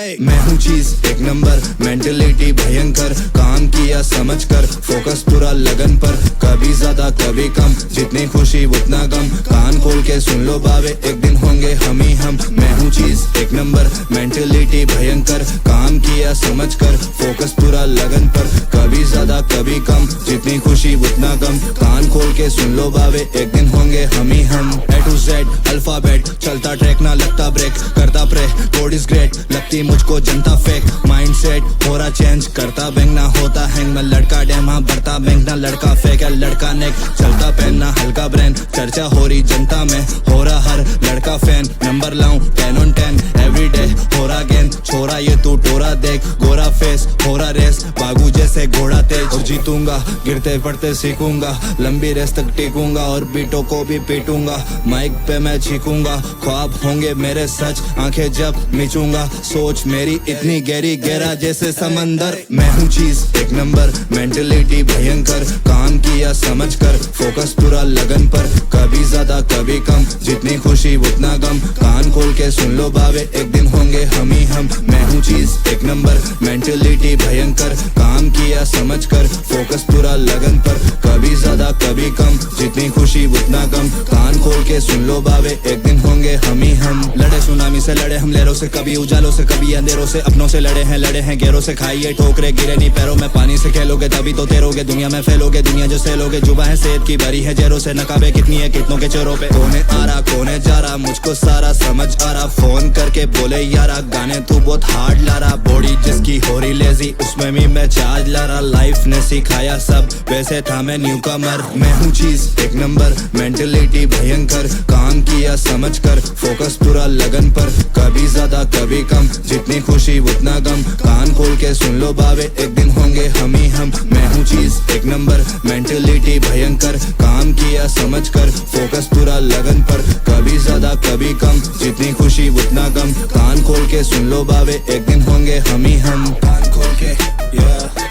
मैं हूँ चीज एक नंबर, मेंटलिटी भयंकर, काम किया समझ कर, फोकस पूरा लगन पर, कभी ज्यादा कभी कम, जितनी खुशी उतना गम, कान खोल के सुन लो बावे, एक दिन होंगे हम ही हम। मैं हूँ चीज एक नंबर, मेंटलिटी भयंकर, काम किया समझ कर, फोकस पूरा लगन पर, कभी ज्यादा कभी कम, जितनी खुशी उतना गम, कान खोल के सुन लो बावे, एक दिन होंगे हम ही हम। A to Z अल्फाबेट, चलता ट्रैक ना लगता ब्रेक, करता प्रे गॉड इज ग्रेट, लगती मुझको जनता फेक, माइंड सेट हो रहा चेंज, करता बैंक ना होता हैंग, मैं लड़का डैम हाँ भरता बैंक ना लड़का फेक है लड़का नेक, चलता पेन ना हल्का ब्रेन, चर्चा हो रही जनता में, हो रहा हर लड़का फैन, नंबर लाऊं 10 on 10 एवरीडे, हो रहा गेंद छोरा ये तू टोरा देख, गोरा फेस हो रहा रेस, बागू जैसे घोड़ा तेज, और जीतूंगा गिरते पड़ते सीखूंगा, लंबी रेस तक टिकूंगा और बीटों को भी पीटूंगा, माइक पे मैं चीखूंगा, ख्वाब होंगे मेरे सच, आंखें जब मिचूंगा, सोच मेरी इतनी गहरी गहरा जैसे समंदर। मैं हूँ चीज एक नंबर, मेंटलिटी भयंकर, काम किया समझ कर, फोकस पूरा लगन पर, कभी ज्यादा कभी कम, जितनी खुशी उतना गम, कान खोल के सुन लो बावे, एक दिन होंगे हम ही हम। मैं हूँ चीज एक नंबर, मेंटलिटी भयंकर, काम किया समझ कर, फोकस पूरा लगन पर, कभी ज्यादा कभी कम, जितनी खुशी उतना गम, कान खोल के सुन लो बावे, एक दिन होंगे हम ही हम। लड़े सुनामी से लड़े हम लहरों से, कभी उजालों से कभी अंधेरों से, अपनों से लड़े हैं गैरों से, खाइए ठोकरे गिरे नहीं पैरों में, पानी से खेलोगे तभी तो तैरोगे, दुनिया में फैलोगे, दुनिया जो सैलोगे, जुबा है सेहत की भरी है जहरों से, नकाबे कितनी है कितनों के चेहरों पे, कोने आ रहा कोने जा रहा, मुझको सारा समझ आ रहा, फोन करके बोले यारा गाने तू बहुत हार्ड ला रहा, बॉडी जिसकी हो रही लेजी उसमें भी मैं चार्ज ला रहा, लाइफ ने सिखाया सब वैसे था मैं न्यू कमर। मैं हूँ चीज एक नंबर, मेंटलिटी भयंकर, काम किया समझ कर, फोकस पूरा लगन पर, कभी ज्यादा कभी कम, जितनी खुशी उतना गम, कान खोल के सुन लो बावे, एक दिन होंगे हम ही हम। मैं हूँ चीज एक नंबर, मेंटलिटी भयंकर, काम किया समझ कर, फोकस पूरा लगन पर, कभी ज्यादा कभी कम, जितनी खुशी उतना गम, कान खोल के सुन लो बावे, एक दिन होंगे हम ही हम। कान खोल के yeah।